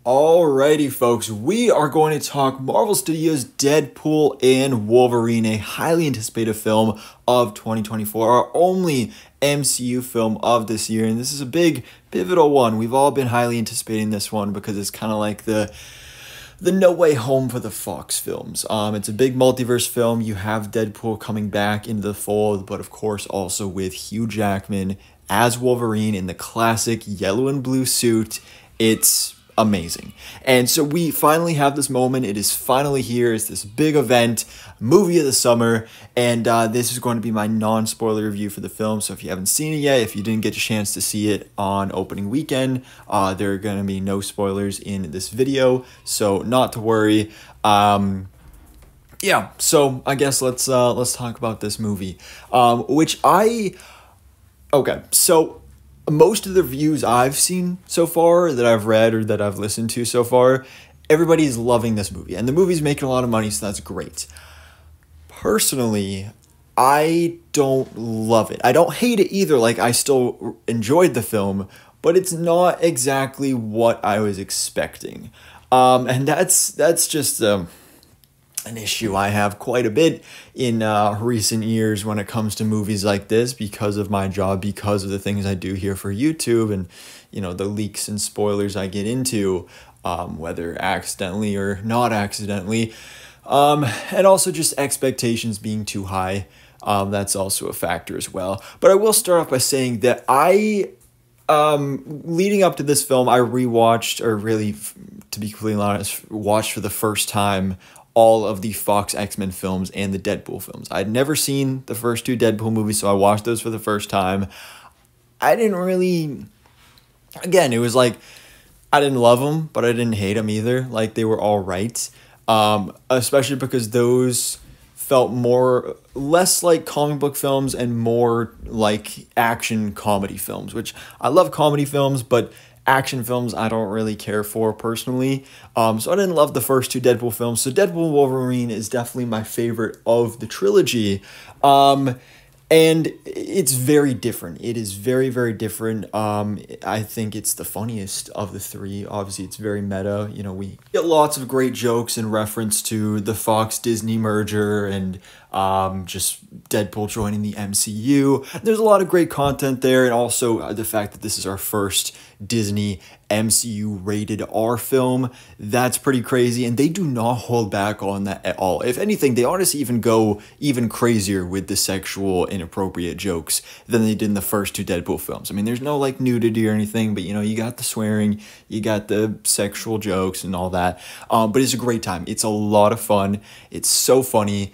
Alrighty, folks, we are going to talk Marvel Studios' Deadpool and Wolverine, a highly anticipated film of 2024, our only MCU film of this year, and this is a big, pivotal one. We've all been highly anticipating this one because it's kind of like the No Way Home for the Fox films. It's a big multiverse film. You have Deadpool coming back into the fold, but of course also with Hugh Jackman as Wolverine in the classic yellow and blue suit. It's amazing. And so we finally have this moment. It is finally here. It's this big event, movie of the summer, and this is going to be my non-spoiler review for the film. So if you haven't seen it yet, if you didn't get a chance to see it on opening weekend, there are going to be no spoilers in this video, so not to worry. Yeah, so I guess let's talk about this movie, okay, so most of the reviews I've seen so far, that I've read or that I've listened to so far, everybody's loving this movie. And the movie's making a lot of money, so that's great. Personally, I don't love it. I don't hate it either. Like, I still enjoyed the film, but it's not exactly what I was expecting. And that's just an issue I have quite a bit in recent years when it comes to movies like this, because of my job, because of the things I do here for YouTube, and the leaks and spoilers I get into, whether accidentally or not accidentally, and also just expectations being too high. That's also a factor as well. But I will start off by saying that leading up to this film, I rewatched, or really, to be completely honest, watched for the first time all of the Fox X-Men films and the Deadpool films. I'd never seen the first two Deadpool movies, so I watched those for the first time. I didn't really... Again, it was like, I didn't love them, but I didn't hate them either. Like, they were all right. Especially because those felt less like comic book films and more like action comedy films, which I love comedy films, but action films I don't really care for personally. So I didn't love the first two Deadpool films. So Deadpool and Wolverine is definitely my favorite of the trilogy. And it's very different. It is very, very different. I think it's the funniest of the three. Obviously, it's very meta. We get lots of great jokes in reference to the Fox-Disney merger and just Deadpool joining the MCU. There's a lot of great content there, and also the fact that this is our first Disney MCU rated R film. That's pretty crazy, and they do not hold back on that at all. If anything, they honestly even go even crazier with the sexual inappropriate jokes than they did in the first two Deadpool films. I mean, there's no like nudity or anything, but you got the swearing, you got the sexual jokes and all that. But it's a great time. It's a lot of fun. It's so funny.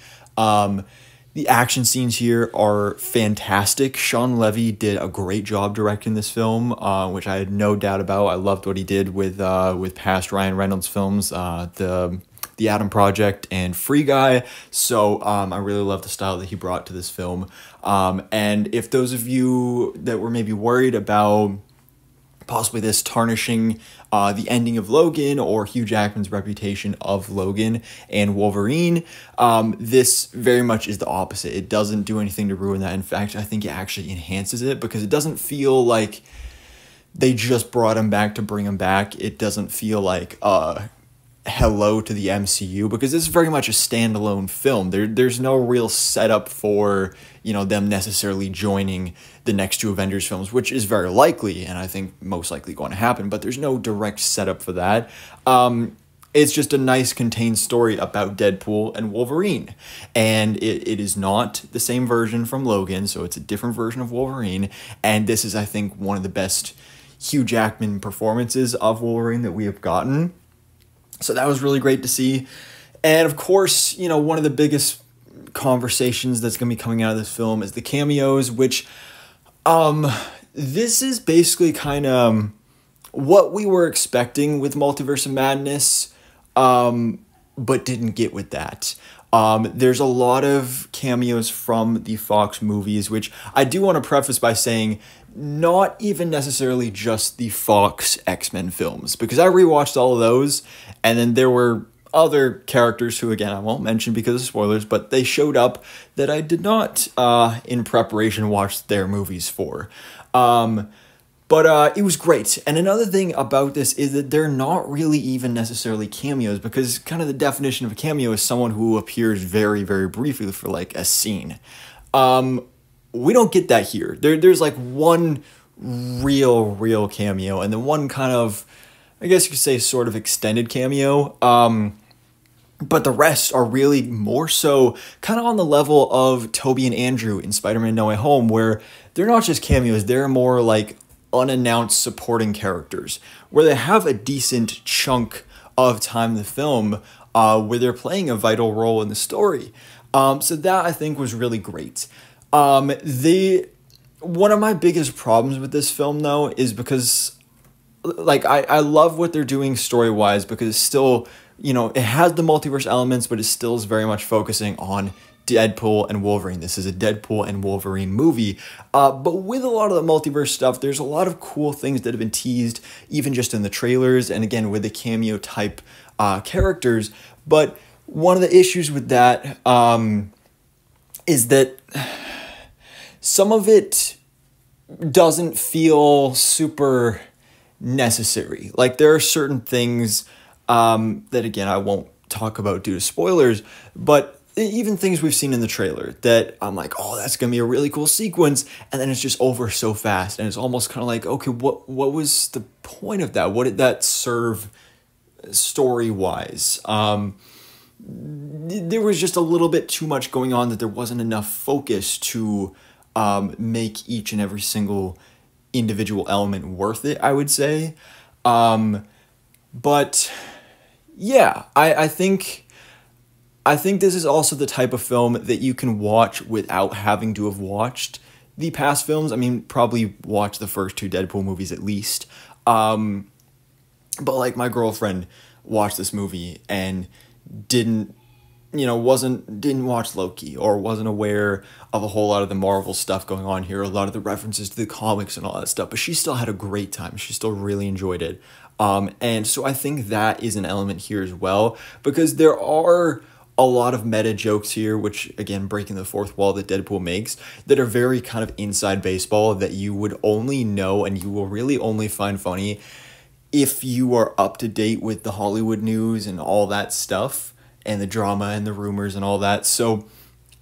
The action scenes here are fantastic. Sean Levy did a great job directing this film, which I had no doubt about. I loved what he did with past Ryan Reynolds films, the Adam Project and Free Guy. So I really love the style that he brought to this film. And if those of you that were maybe worried about possibly this tarnishing the ending of Logan or Hugh Jackman's reputation of Logan and Wolverine, this very much is the opposite. It doesn't do anything to ruin that. In fact, I think it actually enhances it, because it doesn't feel like they just brought him back to bring him back. It doesn't feel like hello to the MCU, because this is very much a standalone film. There's no real setup for them necessarily joining the next two Avengers films, which is very likely, and I think most likely going to happen, but there's no direct setup for that. It's just a nice contained story about Deadpool and Wolverine, and it is not the same version from Logan, so it's a different version of Wolverine, and this is, I think, one of the best Hugh Jackman performances of Wolverine that we have gotten. So that was really great to see. And of course, one of the biggest conversations that's going to be coming out of this film is the cameos, which this is basically kind of what we were expecting with Multiverse of Madness, but didn't get with that. There's a lot of cameos from the Fox movies, which I do want to preface by saying not even necessarily just the Fox X-Men films, because I rewatched all of those, and then there were other characters who, again, I won't mention because of spoilers, but they showed up that I did not, in preparation, watch their movies for. But it was great. And another thing about this is that they're not really even necessarily cameos, because kind of the definition of a cameo is someone who appears very, very briefly for like a scene. We don't get that here. There's like one real cameo, and then one kind of, I guess you could say, sort of extended cameo. But the rest are really more so kind of on the level of Toby and Andrew in Spider-Man No Way Home, where they're not just cameos, they're more like unannounced supporting characters, where they have a decent chunk of time in the film where they're playing a vital role in the story. So that, I think, was really great. One of my biggest problems with this film, though, is because, like, I love what they're doing story-wise, because it's still, you know, it has the multiverse elements, but it still is very much focusing on Deadpool and Wolverine. This is a Deadpool and Wolverine movie. But with a lot of the multiverse stuff, there's a lot of cool things that have been teased, even just in the trailers, and again, with the cameo type characters. But one of the issues with that is that some of it doesn't feel super necessary. Like, there are certain things that, again, I won't talk about due to spoilers, but even things we've seen in the trailer that I'm like, oh, that's gonna be a really cool sequence, and then it's just over so fast, and it's almost kind of like, okay, what was the point of that? What did that serve story-wise? There was just a little bit too much going on, that there wasn't enough focus to make each and every single individual element worth it, I would say. But yeah, I think this is also the type of film that you can watch without having to have watched the past films. I mean, probably watch the first two Deadpool movies at least. But like, my girlfriend watched this movie and didn't watch Loki, or wasn't aware of a whole lot of the Marvel stuff going on here, a lot of the references to the comics and all that stuff, but she still had a great time. She still really enjoyed it. And so I think that is an element here as well, because there are a lot of meta jokes here, which, again, breaking the fourth wall that Deadpool makes, that are very kind of inside baseball, that you would only know and you will really only find funny if you are up to date with the Hollywood news and all that stuff, and the drama and the rumors and all that. So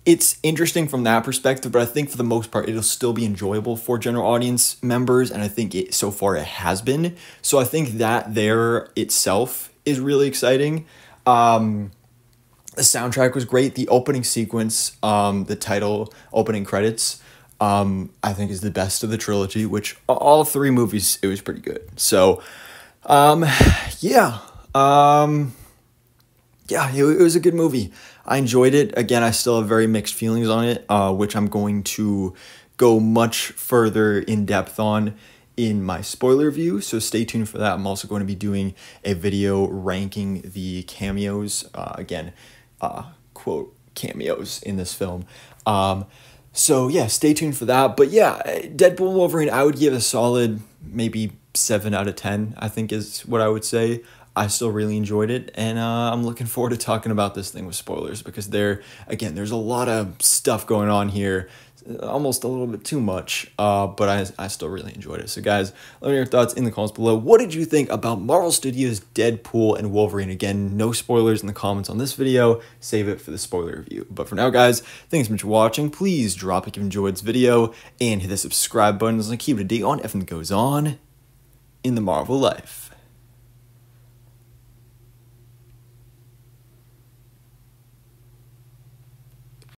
it's interesting from that perspective, but I think for the most part, it'll still be enjoyable for general audience members, and I think so far it has been. So I think that there itself is really exciting. The soundtrack was great. The opening sequence, the title opening credits, I think is the best of the trilogy, which all three movies, it was pretty good. So, yeah, it was a good movie. I enjoyed it. Again, I still have very mixed feelings on it, which I'm going to go much further in depth on in my spoiler review, so stay tuned for that. I'm also going to be doing a video ranking the cameos, quote, cameos in this film. So yeah, stay tuned for that. But yeah, Deadpool Wolverine, I would give a solid maybe 7 out of 10, I think is what I would say. I still really enjoyed it, and I'm looking forward to talking about this thing with spoilers, because there's a lot of stuff going on here, almost a little bit too much, but I still really enjoyed it. So guys, let me know your thoughts in the comments below. What did you think about Marvel Studios' Deadpool and Wolverine? Again, no spoilers in the comments on this video. Save it for the spoiler review. But for now, guys, thanks so much for watching. Please drop a like if you enjoyed this video, and hit the subscribe button so I keep it up to date on everything that goes on in the Marvel life.